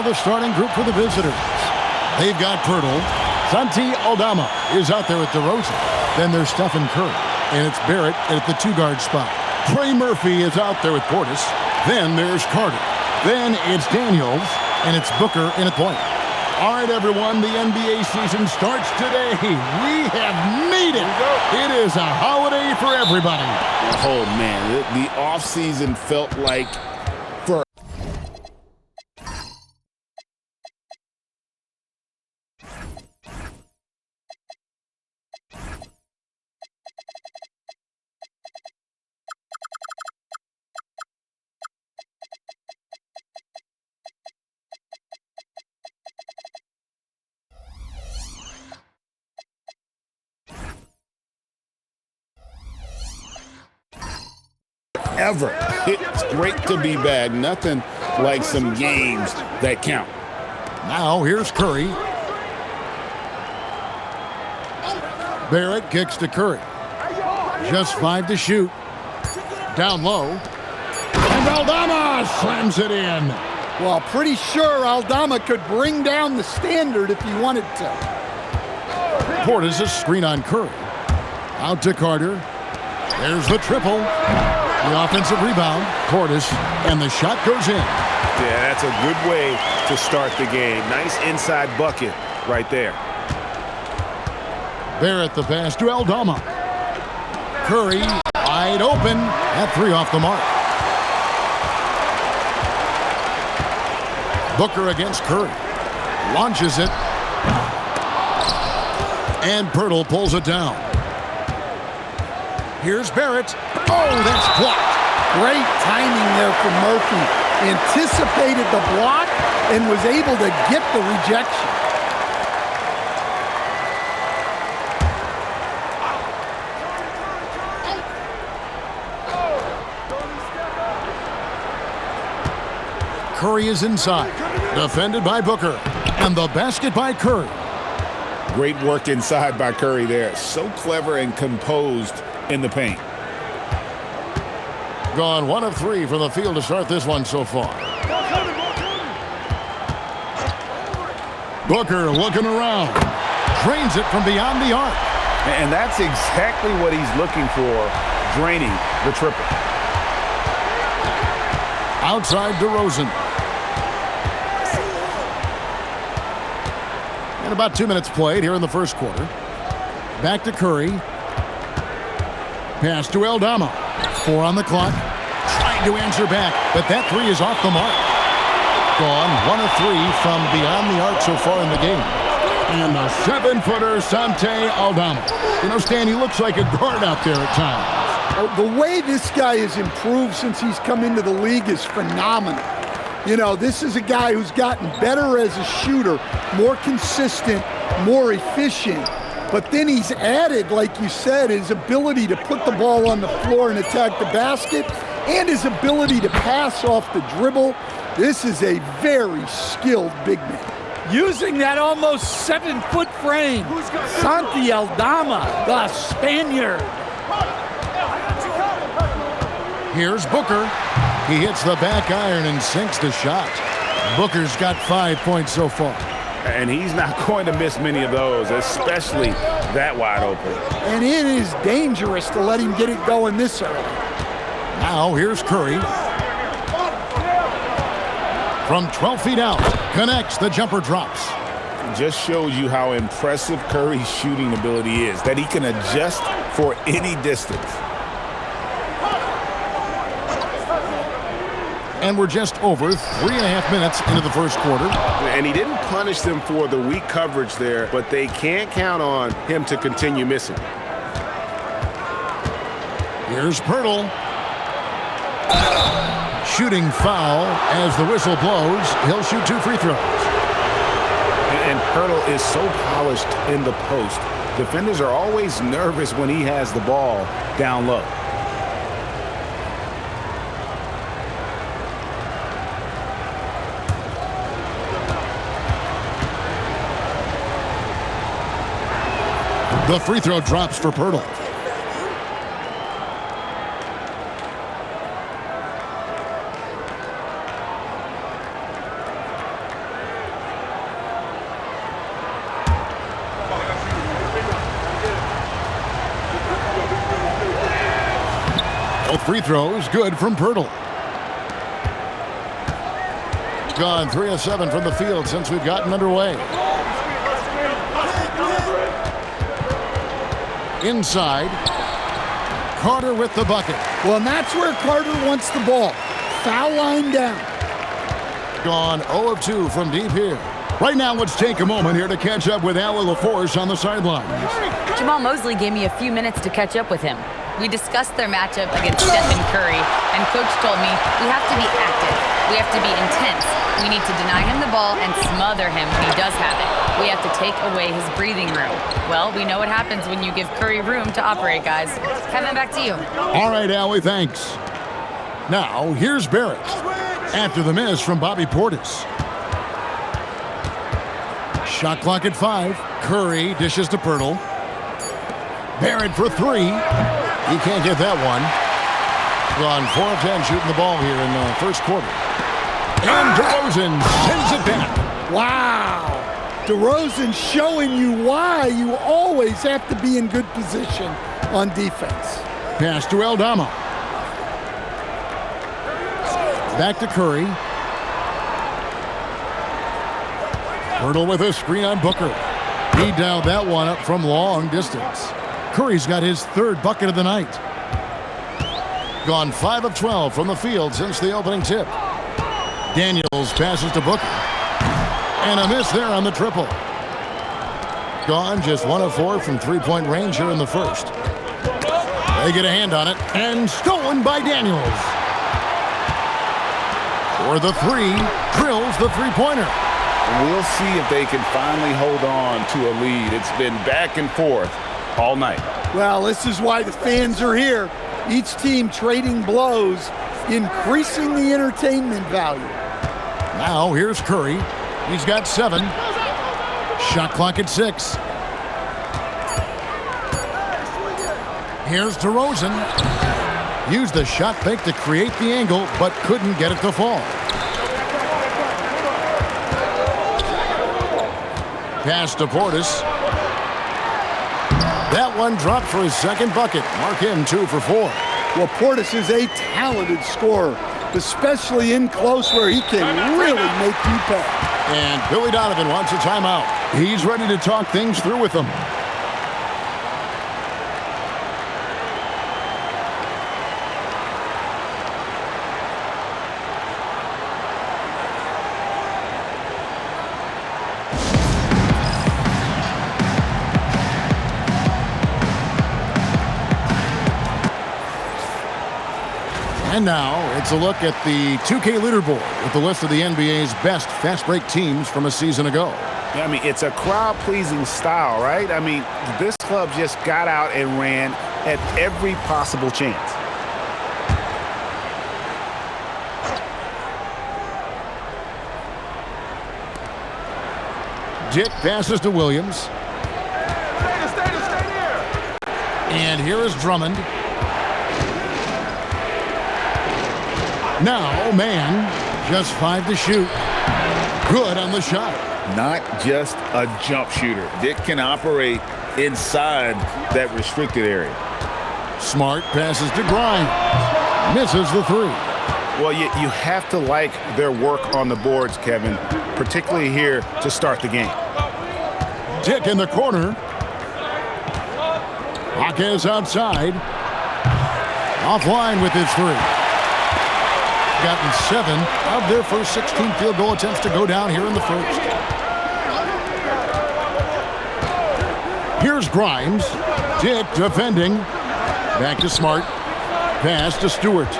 the starting group for the visitors. They've got Pirtle. Santi Aldama is out there with DeRozan. Then there's Stephen Curry. And it's Barrett at the two-guard spot. Trey Murphy is out there with Portis. Then there's Carter. Then it's Daniels. And it's Booker in at point. All right, everyone, the NBA season starts today. We have made it. It is a holiday for everybody. Oh, man, the offseason felt like for ever. It's great to be back. Nothing like some games that count. Now here's Curry. Barrett kicks to Curry. Just 5 to shoot. Down low. And Aldama slams it in. Well, pretty sure Aldama could bring down the standard if he wanted to. Portis a screen on Curry. Out to Carter. There's the triple. The offensive rebound. Portis. And the shot goes in. Yeah, that's a good way to start the game. Nice inside bucket right there. Barrett the pass to Aldama. Curry wide open. That three off the mark. Booker against Curry. Launches it. And Pirtle pulls it down. Here's Barrett. Oh, that's blocked. Great timing there from Murphy. Anticipated the block and was able to get the rejection. Curry is inside. Defended by Booker. And the basket by Curry. Great work inside by Curry there. So clever and composed in the paint. Gone 1 of 3 from the field to start this one so far. Booker looking around. Drains it from beyond the arc. And that's exactly what he's looking for, draining the triple. Outside DeRozan. And about 2 minutes played here in the first quarter. Back to Curry. Pass to Aldama. 4 on the clock. Trying to answer back, but that three is off the mark. Gone 1 of 3 from beyond the arc so far in the game. And the 7-footer, Santi Aldama. You know, Stan, he looks like a guard out there at times. The way this guy has improved since he's come into the league is phenomenal. You know, this is a guy who's gotten better as a shooter, more consistent, more efficient. But then he's added, like you said, his ability to put the ball on the floor and attack the basket, and his ability to pass off the dribble. This is a very skilled big man. Using that almost 7-foot frame, Santi Aldama, the Spaniard. Here's Booker. He hits the back iron and sinks the shot. Booker's got 5 points so far. And he's not going to miss many of those, especially that wide open. And it is dangerous to let him get it going this early. Now here's Curry. From 12 feet out, connects, the jumper drops. It just shows you how impressive Curry's shooting ability is, that he can adjust for any distance. And we're just over 3.5 minutes into the first quarter. And he didn't punish them for the weak coverage there, but they can't count on him to continue missing. Here's Pirtle. Shooting foul as the whistle blows. He'll shoot 2 free throws. And Pirtle is so polished in the post. Defenders are always nervous when he has the ball down low. The free throw drops for Pirtle. free throws, good from Pirtle. Gone 3 of 7 from the field since we've gotten underway. Inside. Carter with the bucket. Well, and that's where Carter wants the ball. Foul line down. Gone 0 of 2 from deep here. Right now, let's take a moment here to catch up with Allie LaForce on the sidelines. Jamal Mosley gave me a few minutes to catch up with him. We discussed their matchup against Stephen Curry, and Coach told me we have to be active. We have to be intense. We need to deny him the ball and smother him when he does have it. We have to take away his breathing room. Well, we know what happens when you give Curry room to operate, guys. Kevin, back to you. All right, Allie, thanks. Now, here's Barrett. After the miss from Bobby Portis. Shot clock at 5. Curry dishes to Pirtle. Barrett for 3. He can't get that one. Gone 4 of 10 shooting the ball here in the first quarter. And DeRozan sends it back. Wow. DeRozan showing you why you always have to be in good position on defense. Pass to Aldama. Back to Curry. Pirtle with a screen on Booker. He dialed that one up from long distance. Curry's got his 3rd bucket of the night. Gone 5 of 12 from the field since the opening tip. Daniels passes to Booker. And a miss there on the triple. Gone just 1 of 4 from three-point range here in the first. They get a hand on it, and stolen by Daniels. For the 3, drills the three-pointer. We'll see if they can finally hold on to a lead. It's been back and forth all night. Well, this is why the fans are here. Each team trading blows, increasing the entertainment value. Now here's Curry. He's got 7. Shot clock at 6. Here's DeRozan. Used the shot fake to create the angle, but couldn't get it to fall. Pass to Portis. That one dropped for his 2nd bucket. Mark him 2 for 4. Well, Portis is a talented scorer, especially in close where he can really make you pay. And Billy Donovan wants a timeout. He's ready to talk things through with them. And now it's a look at the 2K leaderboard with the list of the NBA's best fast break teams from a season ago. I mean, it's a crowd-pleasing style, right? I mean, this club just got out and ran at every possible chance. Dick passes to Williams. And here is Drummond. Now, man, just 5 to shoot. Good on the shot. Not just a jump shooter. Dick can operate inside that restricted area. Smart passes to Grimes. Misses the 3. Well, you have to like their work on the boards, Kevin, particularly here to start the game. Dick in the corner. Jaquez outside. Offline with his 3. Gotten 7 of their first 16 field goal attempts to go down here in the first. Here's Grimes. Dick defending. Back to Smart. Pass to Stewart.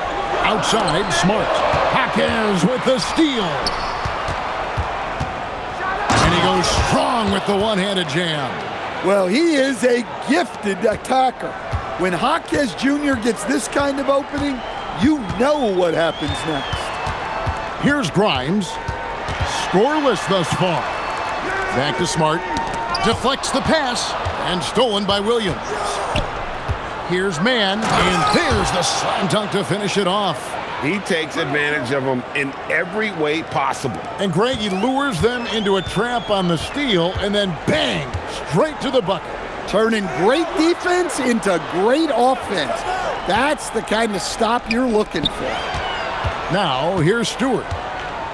Outside, Smart. Jaquez with the steal. And he goes strong with the one-handed jam. Well, he is a gifted attacker. When Jaquez Jr. gets this kind of opening, you know what happens next. Here's Grimes. Scoreless thus far. Back to Smart. Deflects the pass. And stolen by Williams. Here's Mann. And there's the slam dunk to finish it off. He takes advantage of them in every way possible. And Greg, he lures them into a trap on the steal. And then bang, straight to the bucket. Turning great defense into great offense. That's the kind of stop you're looking for. Now, here's Stewart.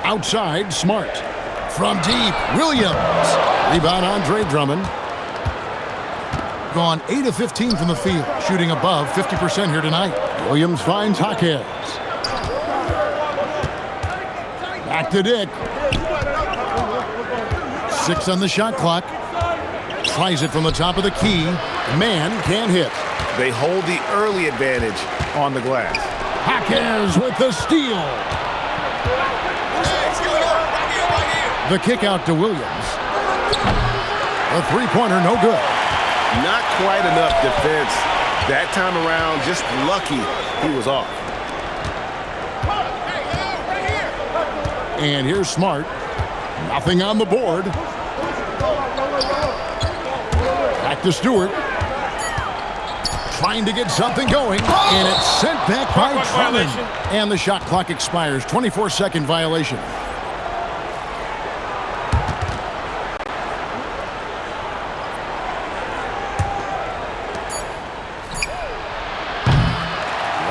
Outside, Smart. From deep, Williams. Rebound, Andre Drummond. Gone 8 of 15 from the field, shooting above 50% here tonight. Williams finds Jaquez. Back to Dick. 6 on the shot clock. Tries it from the top of the key. Man can't hit. They hold the early advantage on the glass. Jaquez with the steal. The kick out to Williams. A three-pointer, no good. Not quite enough defense. That time around, just lucky he was off. And here's Smart. Nothing on the board. Back to Stewart. Trying to get something going. And it's sent back by Drummond. And the shot clock expires. 24-second violation.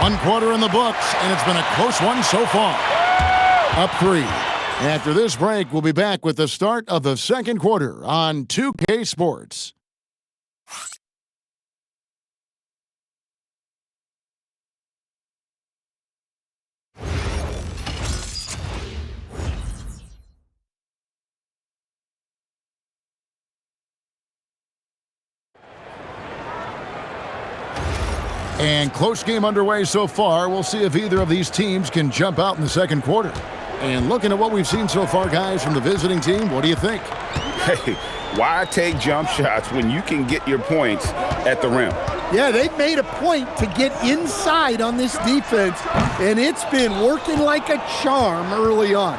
One quarter in the books, and it's been a close one so far. Up 3. After this break, we'll be back with the start of the second quarter on 2K Sports. And close game underway so far. We'll see if either of these teams can jump out in the second quarter. And looking at what we've seen so far, guys, from the visiting team, what do you think? Hey, why take jump shots when you can get your points at the rim? Yeah, they've made a point to get inside on this defense, and it's been working like a charm early on.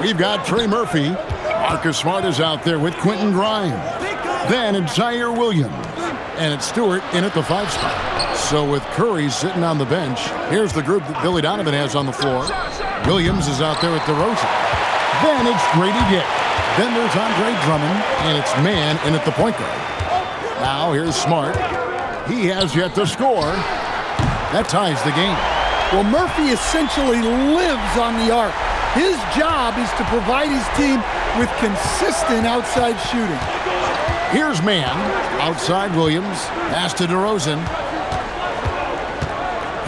We've got Trey Murphy. Marcus Smart is out there with Quentin Grimes. Then it's Zaire Williams. And it's Stewart in at the 5 spot. So with Curry sitting on the bench, here's the group that Billy Donovan has on the floor. Williams is out there with DeRozan. Then it's Grady Dick. Then there's Andre Drummond, and it's Man in at the point guard. Now here's Smart. He has yet to score. That ties the game. Well, Murphy essentially lives on the arc. His job is to provide his team with consistent outside shooting. Here's Man. Outside Williams. Pass to DeRozan.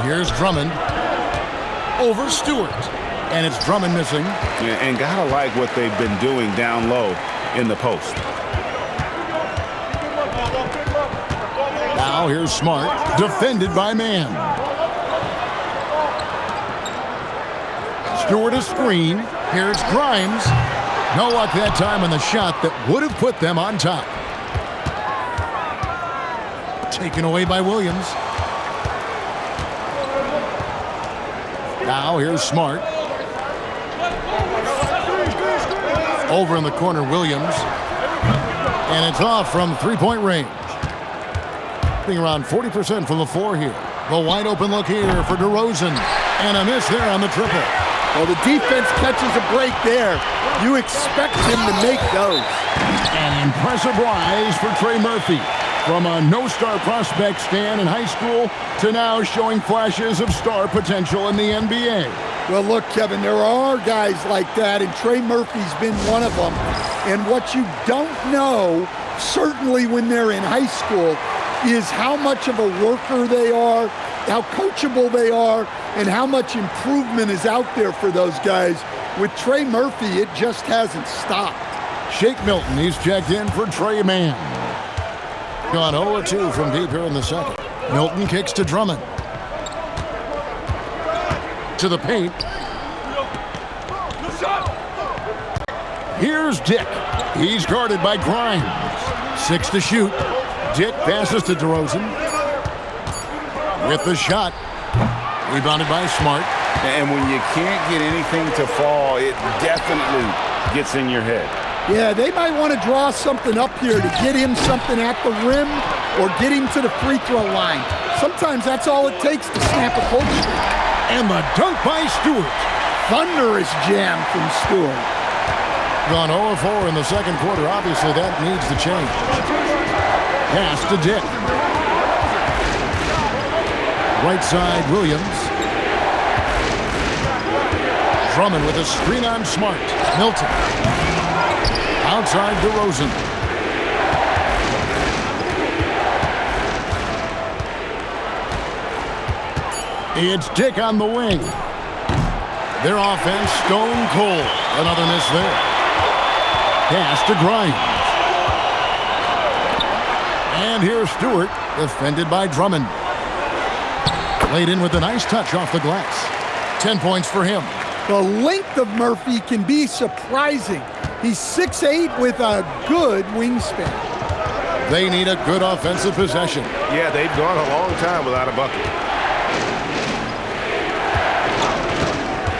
Here's Drummond. Over Stewart. And it's Drummond missing. Yeah, and gotta like what they've been doing down low in the post. Now here's Smart. Defended by Man. Stewart a screen. Here's Grimes. No luck that time on the shot that would have put them on top. Taken away by Williams. Now here's Smart. Over in the corner, Williams. And it's off from three-point range. Being around 40% from the floor here. The wide open look here for DeRozan. And a miss there on the triple. Well, the defense catches a break there. You expect him to make those. An impressive rise for Trey Murphy. From a no-star prospect stand in high school to now showing flashes of star potential in the NBA. Well, look, Kevin, there are guys like that, and Trey Murphy's been one of them. And what you don't know, certainly when they're in high school, is how much of a worker they are, how coachable they are, and how much improvement is out there for those guys. With Trey Murphy, it just hasn't stopped. Shake Milton, he's checked in for Trey Mann. Gone 0-2 from deep here in the second. Milton kicks to Drummond. To the paint. Here's Dick. He's guarded by Grimes. 6 to shoot. Dick passes to DeRozan. With the shot. Rebounded by Smart. And when you can't get anything to fall, it definitely gets in your head. Yeah, they might want to draw something up here to get him something at the rim or get him to the free throw line. Sometimes that's all it takes to snap a coach. And the dunk by Stewart. Thunderous jam from Stewart. Gone 0-4 in the second quarter. Obviously, that needs to change. Pass to Dick. Right side, Williams. Drummond with a screen on Smart. Milton. Outside, DeRozan. It's Dick on the wing. Their offense stone cold. Another miss there. Pass to Grimes. And here's Stewart, defended by Drummond. Laid in with a nice touch off the glass. 10 points for him. The length of Murphy can be surprising. He's 6'8" with a good wingspan. They need a good offensive possession. Yeah, they've gone a long time without a bucket.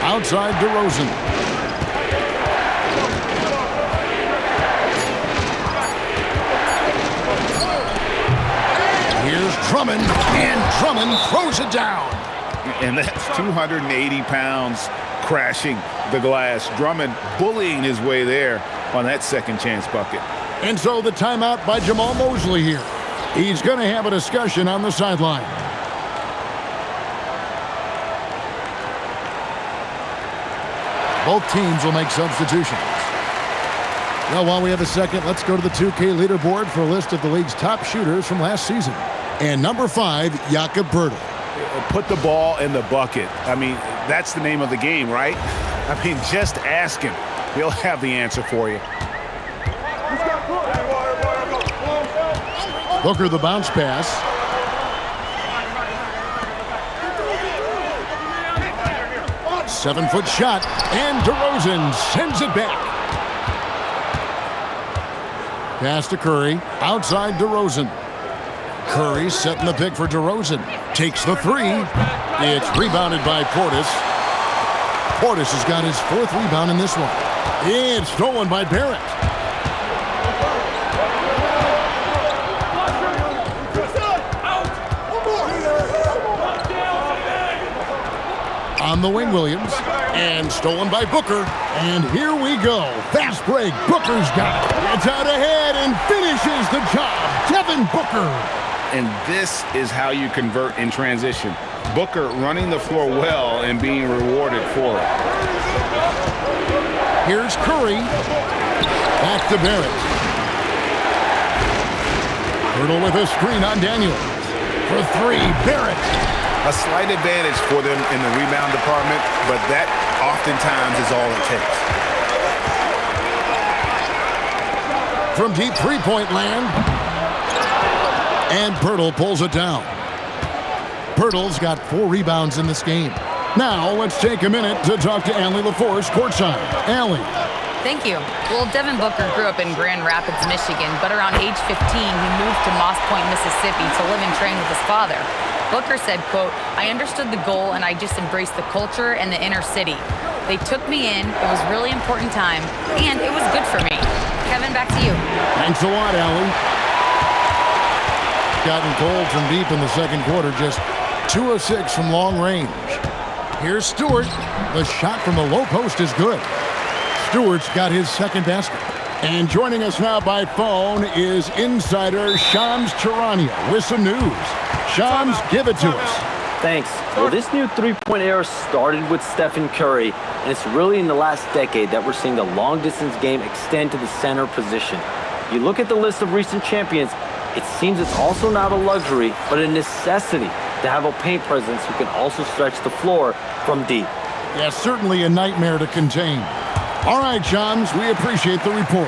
Outside, DeRozan. Here's Drummond, and Drummond throws it down. And that's 280 pounds crashing the glass. Drummond bullying his way there on that second chance bucket. And so the timeout by Jamal Mosley here. He's going to have a discussion on the sideline. Both teams will make substitutions. Well, while we have a second, let's go to the 2K leaderboard for a list of the league's top shooters from last season. And number 5, Jakob Poeltl. Put the ball in the bucket. I mean, that's the name of the game, right? I mean, just ask him. He'll have the answer for you. Booker the bounce pass. Seven-foot shot, and DeRozan sends it back. Pass to Curry, outside DeRozan. Curry setting the pick for DeRozan. Takes the three. It's rebounded by Portis. Portis has got his 4th rebound in this one. It's stolen by Barrett. On the wing, Williams. And stolen by Booker. And here we go. Fast break. Booker's got it. Gets out ahead and finishes the job. Devin Booker. And this is how you convert in transition. Booker running the floor well and being rewarded for it. Here's Curry. Back to Barrett. Poeltl with a screen on Daniels. For 3, Barrett. A slight advantage for them in the rebound department, but that oftentimes is all it takes. From deep three-point land. And Poeltl pulls it down. Poeltl's got 4 rebounds in this game. Now, let's take a minute to talk to Allie LaForce courtside. Allie. Thank you. Well, Devin Booker grew up in Grand Rapids, Michigan, but around age 15, he moved to Moss Point, Mississippi to live and train with his father. Booker said, quote, "I understood the goal and I just embraced the culture and the inner city. They took me in, it was a really important time, and it was good for me." Kevin, back to you. Thanks a lot, Allie. Gotten cold from deep in the second quarter, just 2 of 6 from long range. Here's Stewart. The shot from the low post is good. Stewart's got his second basket. And joining us now by phone is insider Shams Charania with some news. Shams, give it to us. Thanks. Well, this new three-point era started with Stephen Curry, and it's really in the last decade that we're seeing the long-distance game extend to the center position. You look at the list of recent champions, it seems it's also not a luxury, but a necessity to have a paint presence who can also stretch the floor from deep. Yeah, certainly a nightmare to contain. All right, Shams, we appreciate the report.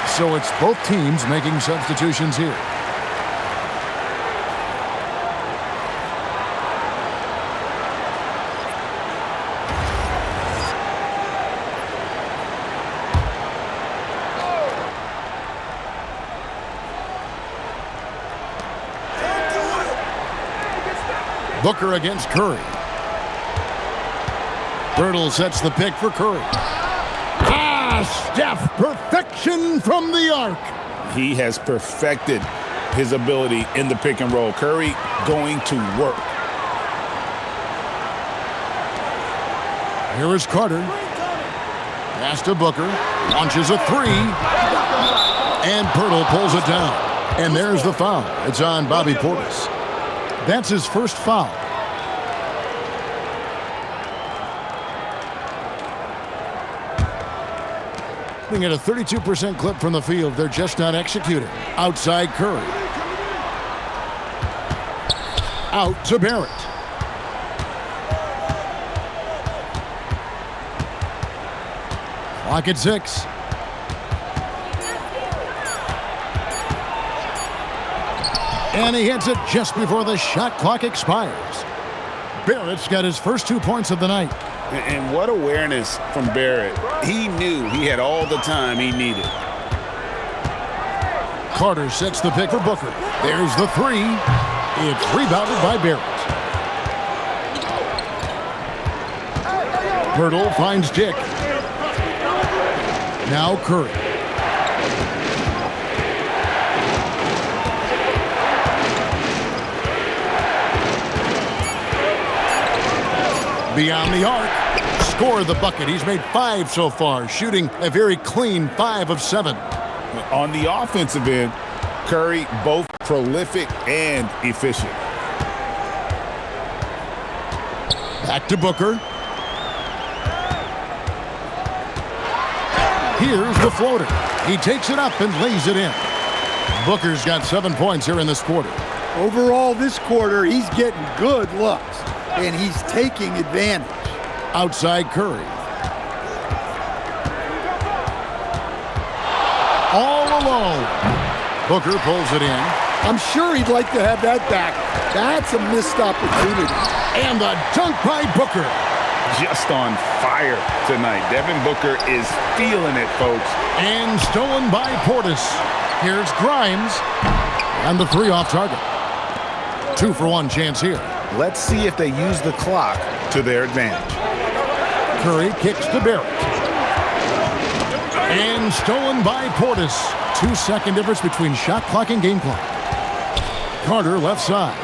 So it's both teams making substitutions here. Booker against Curry. Poeltl sets the pick for Curry. Steph, perfection from the arc. He has perfected his ability in the pick and roll. Curry going to work. Here is Carter. Pass to Booker. Launches a 3. And Poeltl pulls it down. And there's the foul. It's on Bobby Portis. That's his first foul. They get a 32% clip from the field. They're just not executing. Outside Curry. Out to Barrett. Clock at 6. And he hits it just before the shot clock expires. Barrett's got his first 2 points of the night. And what awareness from Barrett. He knew he had all the time he needed. Carter sets the pick for Booker. There's the 3. It's rebounded by Barrett. Pirtle finds Dick. Now Curry. Beyond the arc. Score the bucket. He's made 5 so far, shooting a very clean 5 of 7. On the offensive end, Curry both prolific and efficient. Back to Booker. Here's the floater. He takes it up and lays it in. Booker's got 7 points here in this quarter. Overall, this quarter, he's getting good looks, and he's taking advantage. Outside Curry. All alone. Booker pulls it in. I'm sure he'd like to have that back. That's a missed opportunity. And the dunk by Booker. Just on fire tonight. Devin Booker is feeling it, folks. And stolen by Portis. Here's Grimes. And the 3 off target. 2 for 1 chance here. Let's see if they use the clock to their advantage. Curry kicks to Barrett. And stolen by Portis. 2-second difference between shot clock and game clock. Carter left side.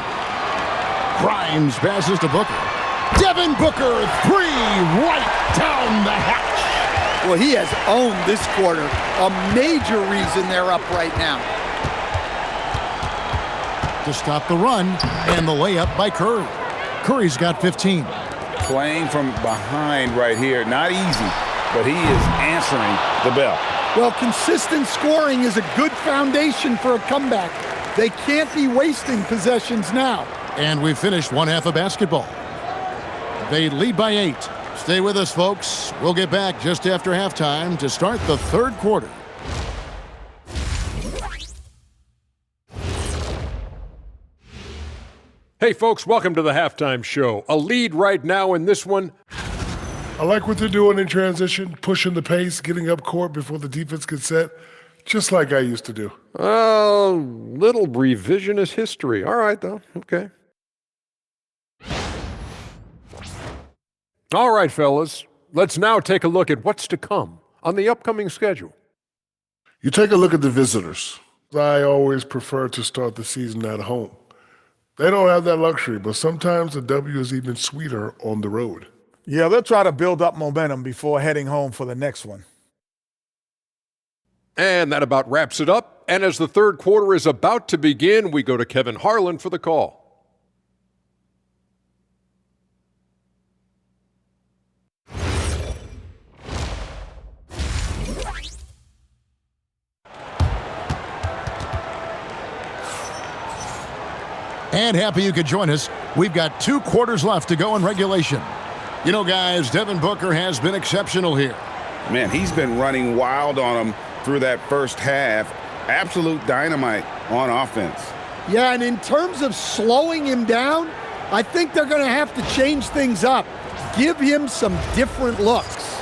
Grimes passes to Booker. Devin Booker, 3 right down the hatch. Well, he has owned this quarter. A major reason they're up right now. To stop the run, and the layup by Curry. Curry's got 15. Playing from behind right here, not easy, but he is answering the bell. Well, consistent scoring is a good foundation for a comeback. They can't be wasting possessions now. And we've finished one half of basketball. They lead by 8. Stay with us, folks. We'll get back just after halftime to start the third quarter. Hey, folks, welcome to the halftime show. A lead right now in this one. I like what they're doing in transition, pushing the pace, getting up court before the defense gets set, just like I used to do. Little revisionist history. All right, though. Okay. All right, fellas. Let's now take a look at what's to come on the upcoming schedule. You take a look at the visitors. I always prefer to start the season at home. They don't have that luxury, but sometimes the W is even sweeter on the road. Yeah, they'll try to build up momentum before heading home for the next one. And that about wraps it up. And as the third quarter is about to begin, we go to Kevin Harlan for the call. And happy you could join us. We've got 2 quarters left to go in regulation. You know, guys, Devin Booker has been exceptional here. Man, he's been running wild on them through that first half. Absolute dynamite on offense. Yeah, and in terms of slowing him down, I think they're going to have to change things up. Give him some different looks.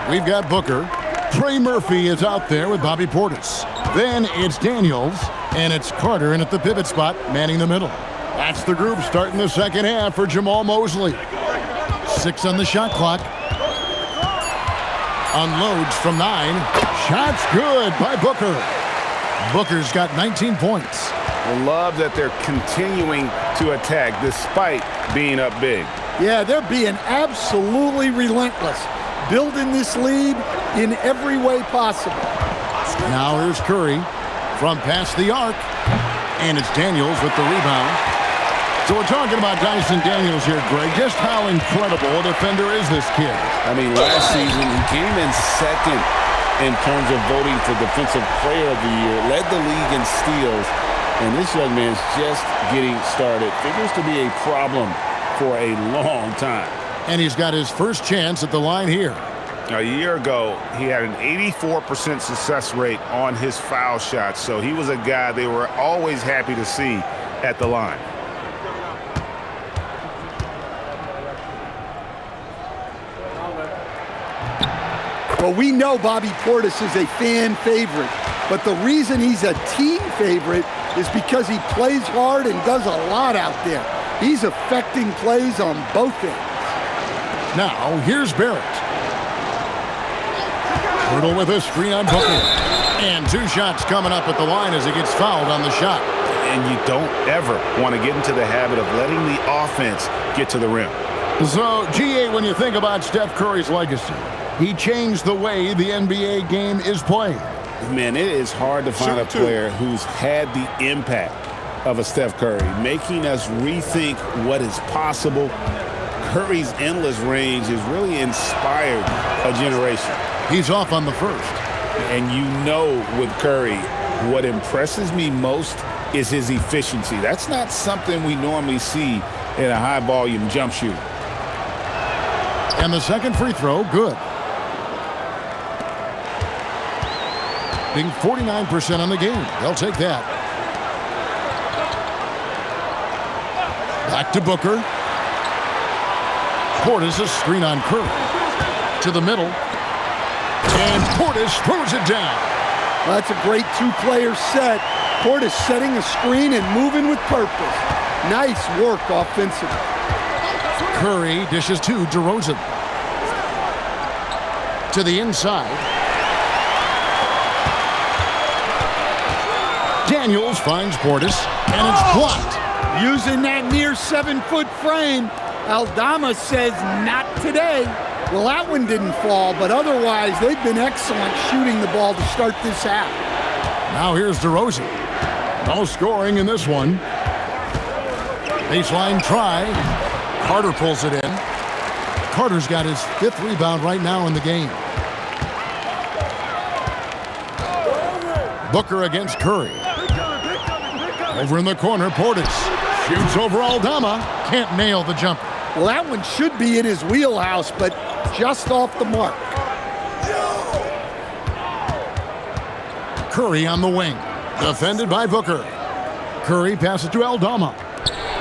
We've got Booker. Trey Murphy is out there with Bobby Portis. Then it's Daniels, and it's Carter in at the pivot spot, manning the middle. That's the group starting the second half for Jamal Mosley. 6 on the shot clock. Unloads from 9. Shots good by Booker. Booker's got 19 points. I love that they're continuing to attack despite being up big. Yeah, they're being absolutely relentless, building this lead in every way possible. Now here's Curry from past the arc, and it's Daniels with the rebound. So we're talking about Dyson Daniels here, Greg. Just how incredible a defender is this kid? I mean, last season he came in second in terms of voting for Defensive Player of the Year, led the league in steals, and this young man's just getting started. Figures to be a problem for a long time. And he's got his first chance at the line here. A year ago, he had an 84% success rate on his foul shots, so he was a guy they were always happy to see at the line. Well, we know Bobby Portis is a fan favorite, but the reason he's a team favorite is because he plays hard and does a lot out there. He's affecting plays on both ends. Now, here's Barrett. Hurdle with a screen on Booker. And 2 shots coming up at the line as he gets fouled on the shot. And you don't ever want to get into the habit of letting the offense get to the rim. So, GA, when you think about Steph Curry's legacy, he changed the way the NBA game is played. Man, it is hard to find a player who's had the impact of a Steph Curry, making us rethink what is possible. Curry's endless range has really inspired a generation. He's off on the first. And you know with Curry, what impresses me most is his efficiency. That's not something we normally see in a high-volume jump shooter. And the second free throw, good. Being 49% on the game. They'll take that. Back to Booker. Portis, a screen on Curry. To the middle. And Portis throws it down. Well, that's a great 2-player set. Portis setting a screen and moving with purpose. Nice work offensively. Curry dishes to DeRozan. To the inside. Daniels finds Portis, and it's blocked. Using that near 7-foot frame, Aldama says not today. Well, that one didn't fall, but otherwise they've been excellent shooting the ball to start this half. Now here's DeRozan. No scoring in this one. Baseline try. Carter pulls it in. Carter's got his 5th rebound right now in the game. Booker against Curry. Over in the corner, Portis shoots over Aldama. Can't nail the jumper. Well, that one should be in his wheelhouse, but just off the mark. Curry on the wing. Defended by Booker. Curry passes to Aldama.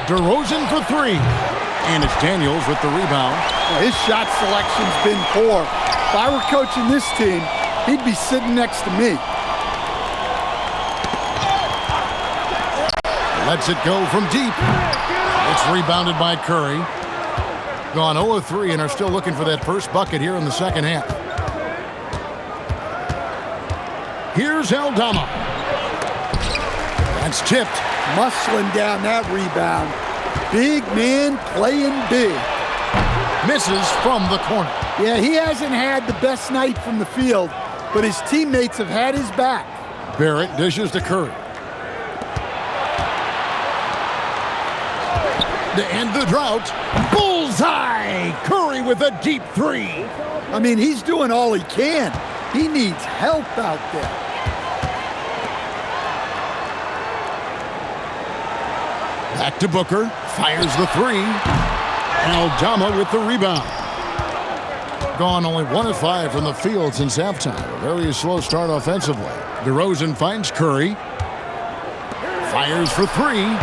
DeRozan for 3. And it's Daniels with the rebound. Well, his shot selection's been poor. If I were coaching this team, he'd be sitting next to me. Lets it go from deep. It's rebounded by Curry. Gone 0-3 and are still looking for that first bucket here in the second half. Here's Aldama. That's tipped. Muscling down that rebound. Big man playing big. Misses from the corner. Yeah, he hasn't had the best night from the field, but his teammates have had his back. Barrett dishes to Curry. To end the drought, bullseye! Curry with a deep 3. I mean, he's doing all he can. He needs help out there. Back to Booker, fires the 3. Aldama with the rebound. Gone only 1 of 5 from the field since halftime. A very slow start offensively. DeRozan finds Curry. Fires for 3.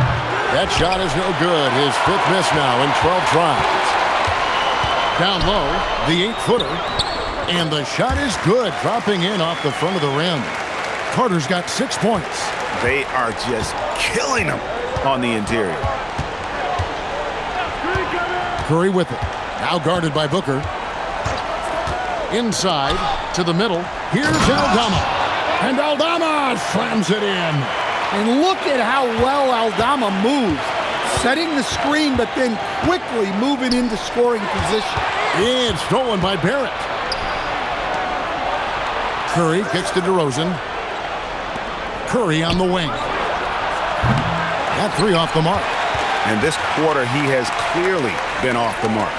That shot is no good. His 5th miss now in 12 tries. Down low, the 8-footer. And the shot is good, dropping in off the front of the rim. Carter's got 6 points. They are just killing him on the interior. Curry with it. Now guarded by Booker. Inside to the middle. Here's Aldama. And Aldama slams it in. And look at how well Aldama moves. Setting the screen, but then quickly moving into scoring position. It's stolen by Barrett. Curry kicks to DeRozan. Curry on the wing. That 3 off the mark. And this quarter, he has clearly been off the mark.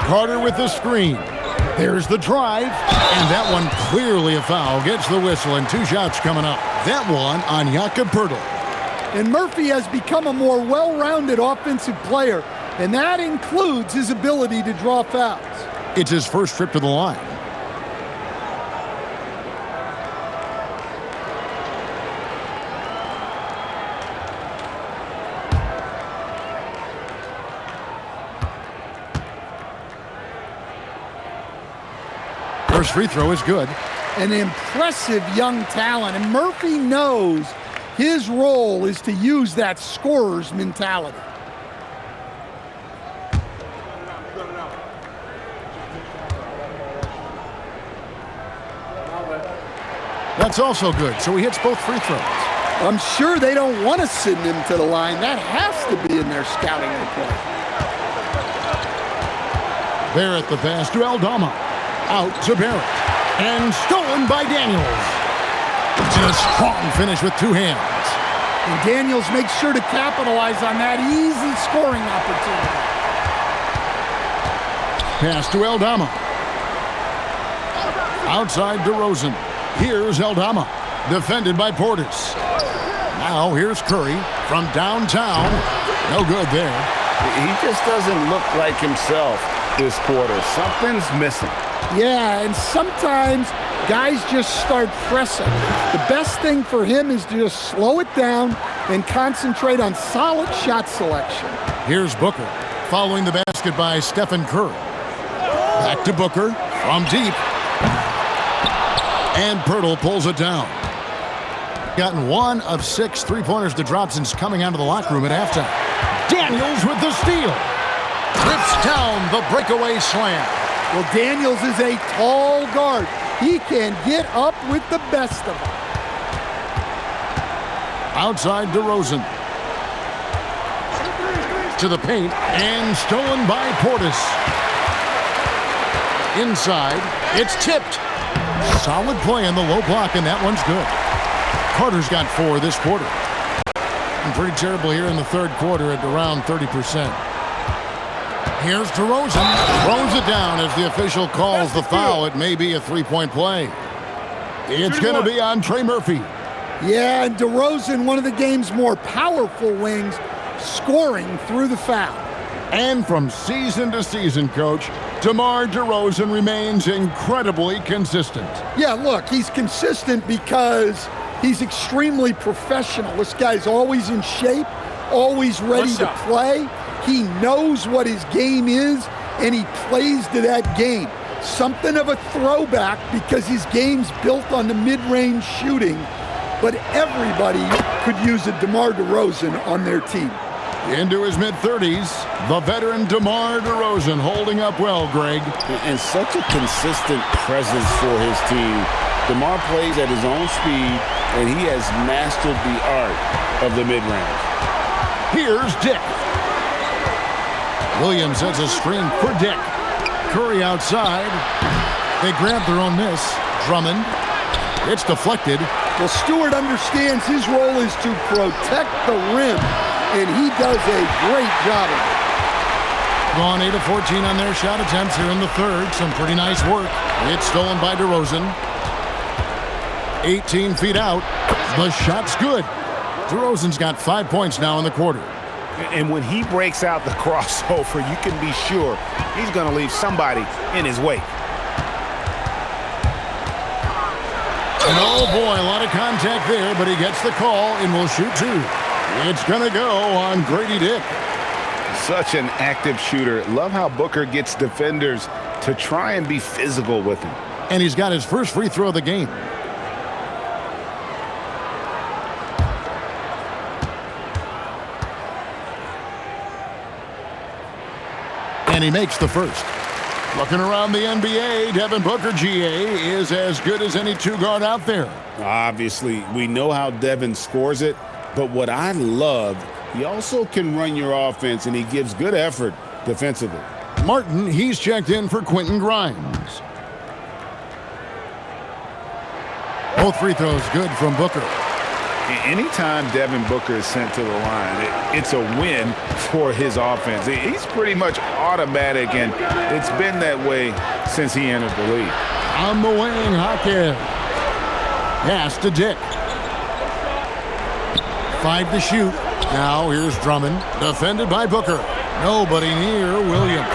Carter with the screen. There's the drive, and that one clearly a foul. Gets the whistle, and 2 shots coming up. That one on Jakob Poeltl. And Murphy has become a more well-rounded offensive player, and that includes his ability to draw fouls. It's his first trip to the line. First free throw is good. An impressive young talent, and Murphy knows his role is to use that scorer's mentality. That's also good, so he hits both free throws. I'm sure they don't want to send him to the line. That has to be in their scouting report. Barrett the pass to Aldama. Out to Barrett. And stolen by Daniels. And a strong finish with 2 hands. And Daniels makes sure to capitalize on that easy scoring opportunity. Pass to Aldama. Outside DeRozan. Here's Aldama. Defended by Portis. Now here's Curry from downtown. No good there. He just doesn't look like himself this quarter. Something's missing. Yeah, and sometimes guys just start pressing. The best thing for him is to just slow it down and concentrate on solid shot selection. Here's Booker, following the basket by Stephen Curry. Back to Booker from deep. And Poeltl pulls it down. Gotten 1 of 6 3-pointers to drop since coming out of the locker room at halftime. Daniels with the steal. Rips down the breakaway slam. Well, Daniels is a tall guard. He can get up with the best of them. Outside DeRozan. To the paint, and stolen by Portis. Inside, it's tipped. Solid play on the low block, and that one's good. Carter's got 4 this quarter. And pretty terrible here in the third quarter at around 30%. Here's DeRozan. Throws it down as the official calls the foul. It may be a 3-point play. It's going to be on Trey Murphy. Yeah, and DeRozan, one of the game's more powerful wings, scoring through the foul. And from season to season, Coach, DeMar DeRozan remains incredibly consistent. Yeah, look, he's consistent because he's extremely professional. This guy's always in shape, always ready to play. He knows what his game is, and he plays to that game. Something of a throwback because his game's built on the mid-range shooting, but everybody could use a DeMar DeRozan on their team. Into his mid-30s, the veteran DeMar DeRozan holding up well, Greg. And such a consistent presence for his team. DeMar plays at his own speed, and he has mastered the art of the mid-range. Here's Dick. Williams sets a screen for Dick. Curry outside. They grab their own miss. Drummond. It's deflected. Well, Stewart understands his role is to protect the rim, and he does a great job of it. Gone 8 of 14 on their shot attempts here in the third. Some pretty nice work. It's stolen by DeRozan. 18 feet out. The shot's good. DeRozan's got 5 points now in the quarter. And when he breaks out the crossover, you can be sure he's going to leave somebody in his wake. And oh boy, a lot of contact there, but he gets the call and will shoot 2. It's going to go on Grady Dick. Such an active shooter. Love how Booker gets defenders to try and be physical with him. And he's got his first free throw of the game. And he makes the first. Looking around the NBA, Devin Booker, GA, is as good as any 2-guard out there. Obviously, we know how Devin scores it, but what I love, he also can run your offense, and he gives good effort defensively. Martin, he's checked in for Quentin Grimes. Both free throws good from Booker. Anytime Devin Booker is sent to the line, it's a win for his offense. He's pretty much automatic, and it's been that way since he entered the league. On the wing, Hawkins. Pass to Dick. 5 to shoot. Now here's Drummond, defended by Booker. Nobody near Williams.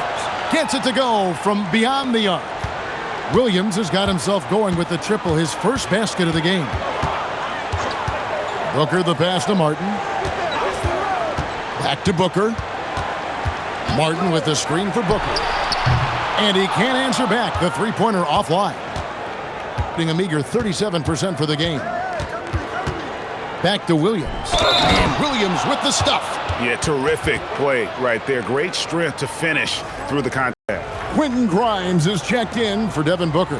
Gets it to go from beyond the arc. Williams has got himself going with the triple, his first basket of the game. Booker the pass to Martin. Back to Booker. Martin with the screen for Booker. And he can't answer back. The three-pointer offline. Being a meager 37% for the game. Back to Williams. And Williams with the stuff. Yeah, terrific play right there. Great strength to finish through the contact. Quentin Grimes is checked in for Devin Booker.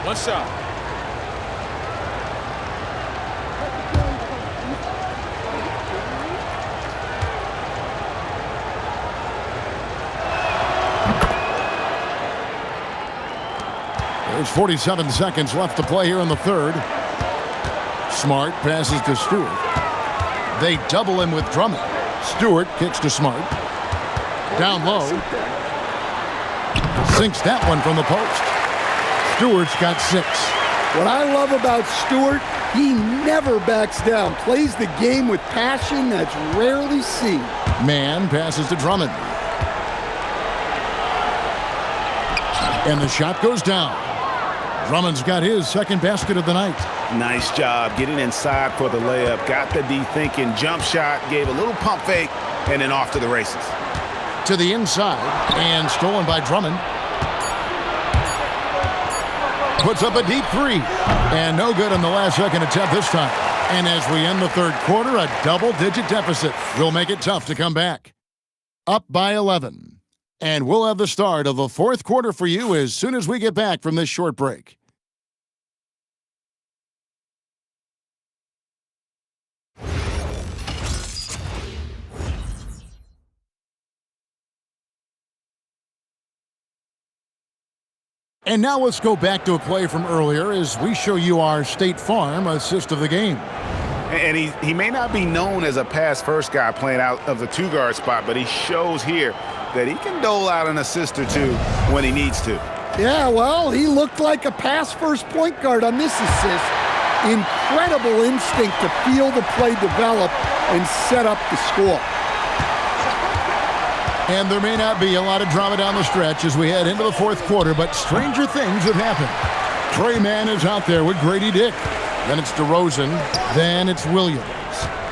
One shot. There's 47 seconds left to play here in the third. Smart passes to Stewart. They double him with Drummond. Stewart kicks to Smart. Down low. Sinks that one from the post. Stewart's got 6. What I love about Stewart, he never backs down. Plays the game with passion that's rarely seen. Man passes to Drummond. And the shot goes down. Drummond's got his second basket of the night. Nice job getting inside for the layup. Got the D thinking. Jump shot. Gave a little pump fake. And then off to the races. To the inside. And stolen by Drummond. Puts up a deep 3. And no good on the last second attempt this time. And as we end the third quarter, a double-digit deficit will make it tough to come back. Up by 11. And we'll have the start of the fourth quarter for you as soon as we get back from this short break. And now let's go back to a play from earlier as we show you our State Farm assist of the game. And he may not be known as a pass-first guy playing out of the two-guard spot, but he shows here that he can dole out an assist or two when he needs to. Yeah, well, he looked like a pass-first point guard on this assist. Incredible instinct to feel the play develop and set up the score. And there may not be a lot of drama down the stretch as we head into the fourth quarter, but stranger things have happened. Trey Mann is out there with Grady Dick. Then it's DeRozan. Then it's Williams.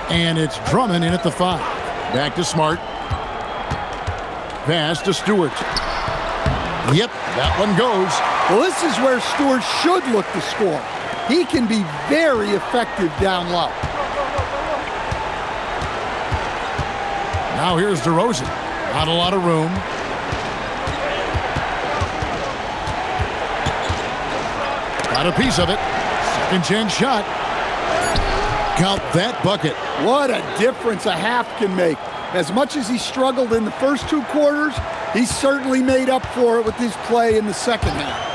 And it's Drummond in at the 5. Back to Smart. Pass to Stewart. Yep, that one goes. Well, this is where Stewart should look to score. He can be very effective down low. Now here's DeRozan. Not a lot of room. Got a piece of it. Second chance shot. Count that bucket. What a difference a half can make. As much as he struggled in the first 2 quarters, he certainly made up for it with his play in the second half.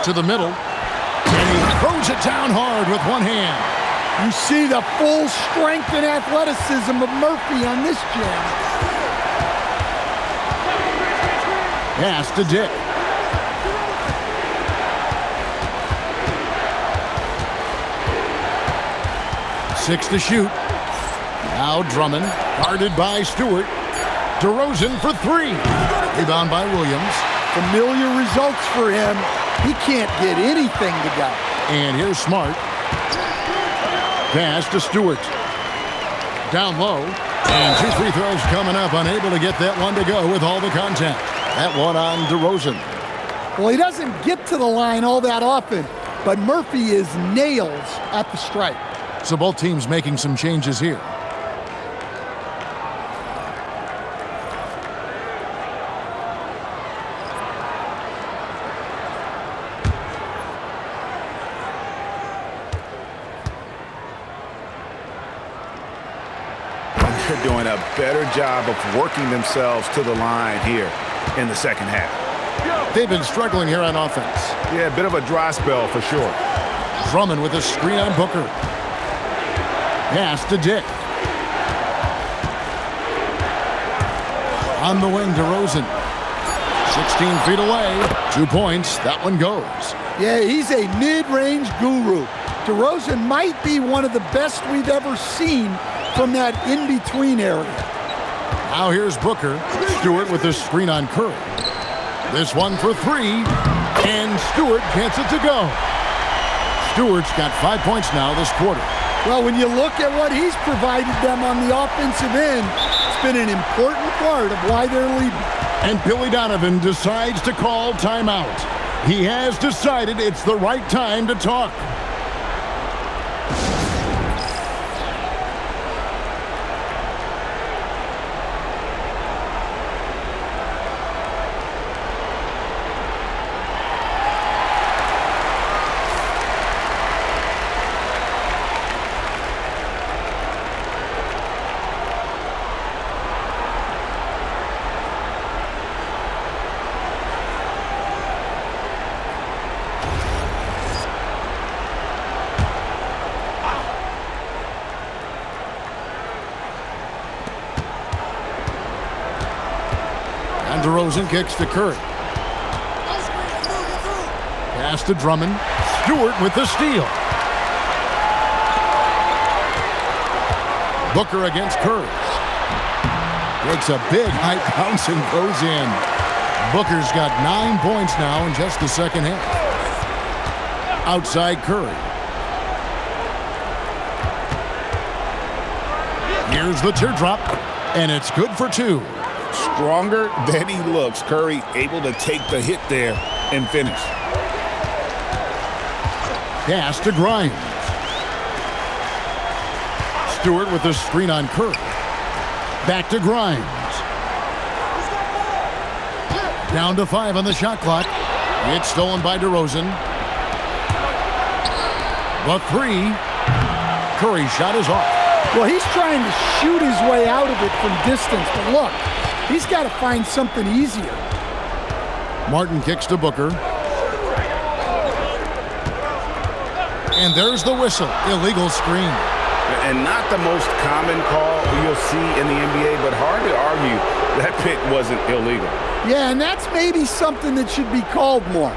To the middle. And he throws it down hard with one hand. You see the full strength and athleticism of Murphy on this jam. Pass to Dick. Six to shoot. Now Drummond, guarded by Stewart. DeRozan for 3. Rebound by Williams. Familiar results for him. He can't get anything to go. And here's Smart. Pass to Stewart. Down low. And 2 free throws coming up. Unable to get that one to go with all the contact. That one on DeRozan. Well, he doesn't get to the line all that often, but Murphy is nails at the stripe. So both teams making some changes here. They're doing a better job of working themselves to the line here in the second half. They've been struggling here on offense. Yeah, a bit of a dry spell for sure. Drummond with a screen on Booker. Pass to Dick. On the wing, DeRozan. 16 feet away. 2 points. That one goes. Yeah, he's a mid-range guru. DeRozan might be one of the best we've ever seen from that in-between area. Now here's Booker. Stewart with the screen on Curry. This one for three. And Stewart gets it to go. Stewart's got 5 points now this quarter. Well, when you look at what he's provided them on the offensive end, it's been an important part of why they're leading. And Billy Donovan decides to call timeout. He has decided it's the right time to talk. DeRozan kicks to Curry. Pass to Drummond. Stewart with the steal. Booker against Curry. Takes a big high bounce and goes in. Booker's got 9 points now in just the second half. Outside Curry. Here's the teardrop, and it's good for two. Stronger than he looks. Curry able to take the hit there and finish. Pass to Grimes. Stewart with the screen on Curry. Back to Grimes. Down to 5 on the shot clock. It's stolen by DeRozan. The three. Curry's shot is off. Well, he's trying to shoot his way out of it from distance, but look, he's got to find something easier. Martin kicks to Booker. And there's the whistle. Illegal screen. And not the most common call you'll see in the NBA, but hard to argue that pick wasn't illegal. Yeah, and that's maybe something that should be called more.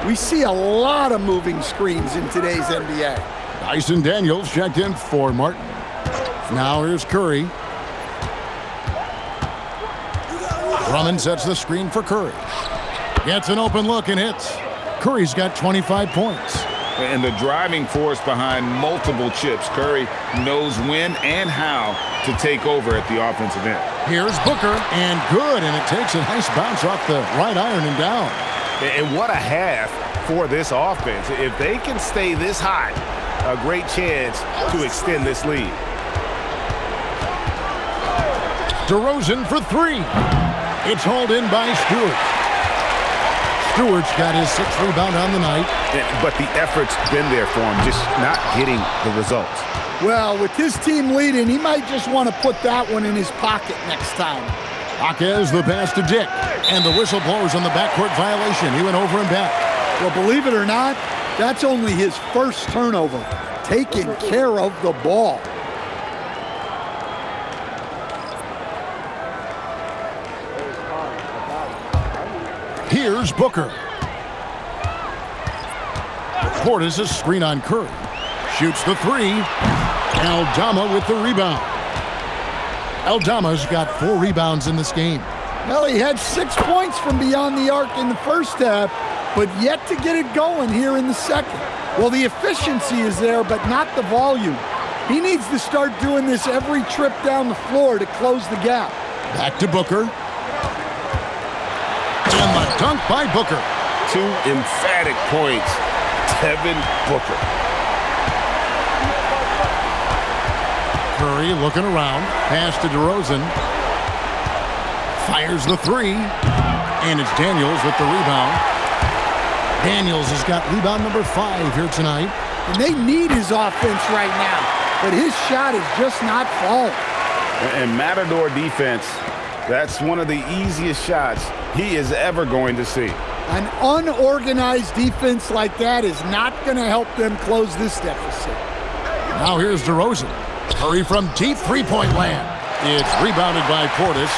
We see a lot of moving screens in today's NBA. Dyson Daniels checked in for Martin. Now here's Curry. Drummond sets the screen for Curry. Gets an open look and hits. Curry's got 25 points. And the driving force behind multiple chips. Curry knows when and how to take over at the offensive end. Here's Booker, and good, and it takes a nice bounce off the right iron and down. And what a half for this offense. If they can stay this hot, a great chance to extend this lead. DeRozan for three. It's hauled in by Stewart. Stewart's got his 6th rebound on the night. But the effort's been there for him, just not getting the results. Well, with his team leading, he might just want to put that one in his pocket next time. Jaquez the pass to Dick. And the whistle blows on the backcourt violation. He went over and back. Well, believe it or not, that's only his first turnover. Taking care of the ball. Here's Booker. Portis' screen on Curry. Shoots the three. Aldama with the rebound. Aldama's got 4 rebounds in this game. Well, he had 6 points from beyond the arc in the first half, but yet to get it going here in the second. Well, the efficiency is there, but not the volume. He needs to start doing this every trip down the floor to close the gap. Back to Booker. And the dunk by Booker. 2 emphatic points. Devin Booker. Curry looking around. Pass to DeRozan. Fires the three. And it's Daniels with the rebound. Daniels has got rebound number 5 here tonight. And they need his offense right now. But his shot is just not falling. And Matador defense, that's one of the easiest shots he is ever going to see. An unorganized defense like that is not going to help them close this deficit. Now here's DeRozan. Curry from deep three-point land. It's rebounded by Portis.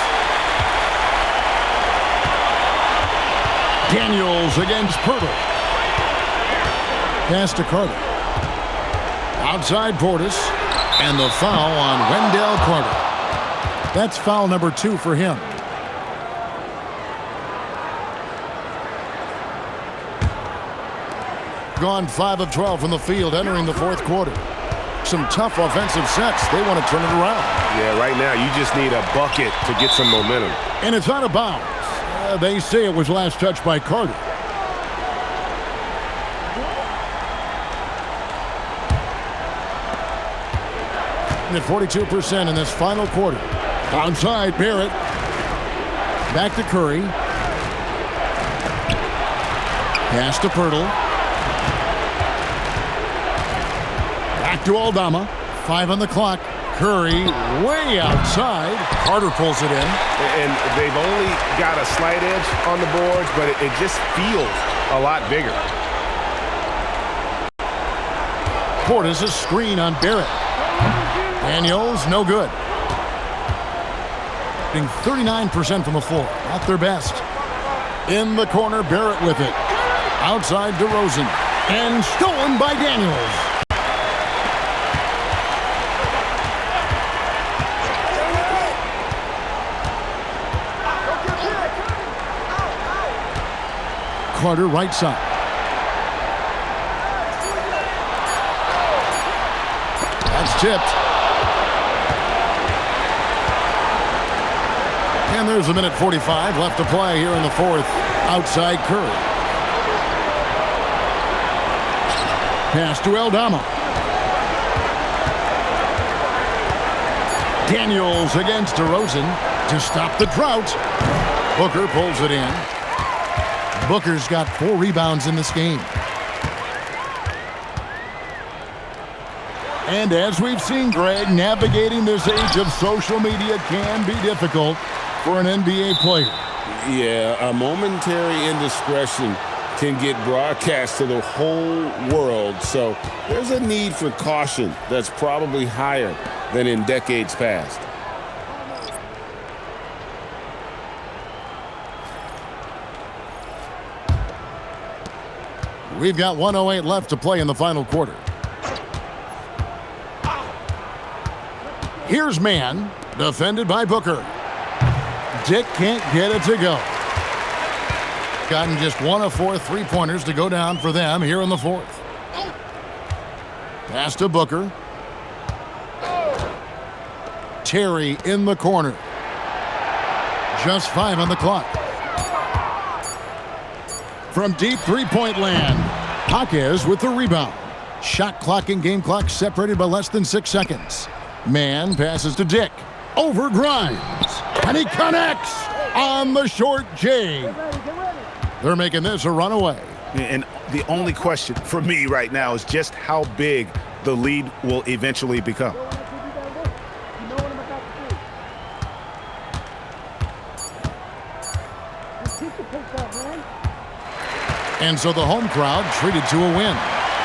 Daniels against Pirtle. Pass to Carter. Outside Portis. And the foul on Wendell Carter. That's foul number 2 for him. Gone 5 of 12 from the field entering the fourth quarter. Some tough offensive sets. They want to turn it around. Yeah, right now you just need a bucket to get some momentum. And it's out of bounds. They say it was last touched by Carter. At 42% in this final quarter. Outside Barrett. Back to Curry. Pass to Pirtle. Back to Aldama. 5 on the clock. Curry way outside. Carter pulls it in. And they've only got a slight edge on the boards, but it just feels a lot bigger. Portis' screen on Barrett. Daniels, no good. Being 39% from the floor. Not their best. In the corner, Barrett with it. Outside DeRozan. And stolen by Daniels. Carter, right side. That's tipped. And there's a minute 45 left to play here in the fourth. Outside Curry. Pass to Aldama. Daniels against DeRozan to stop the drought. Booker pulls it in. Booker's got 4 rebounds in this game. And as we've seen, Greg, navigating this age of social media can be difficult for an NBA player. Yeah, a momentary indiscretion can get broadcast to the whole world. So there's a need for caution that's probably higher than in decades past. We've got 1:08 left to play in the final quarter. Here's man, defended by Booker. Dick can't get it to go. Gotten just 1 of 4 three-pointers to go down for them here in the fourth. Pass to Booker. Terry in the corner. Just 5 on the clock. From deep three-point land, Jaquez with the rebound. Shot clock and game clock separated by less than 6 seconds. Man passes to Dick. Over Grimes. And he connects on the short J. They're making this a runaway. And the only question for me right now is just how big the lead will eventually become. And so the home crowd treated to a win.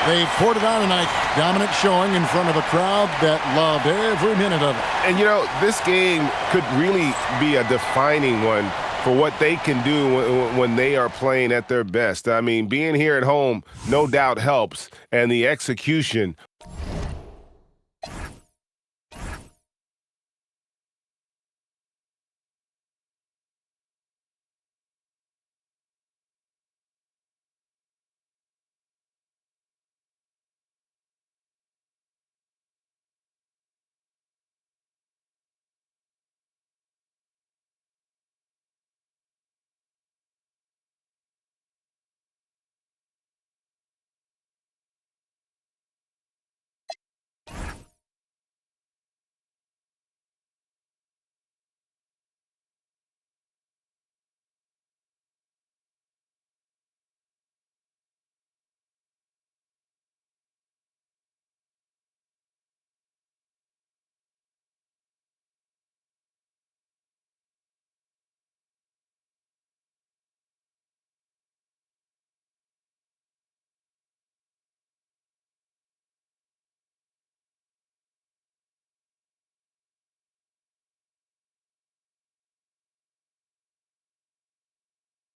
They poured it on tonight. Dominant showing in front of a crowd that loved every minute of it. And, you know, this game could really be a defining one for what they can do when they are playing at their best. I mean, being here at home no doubt helps, and the execution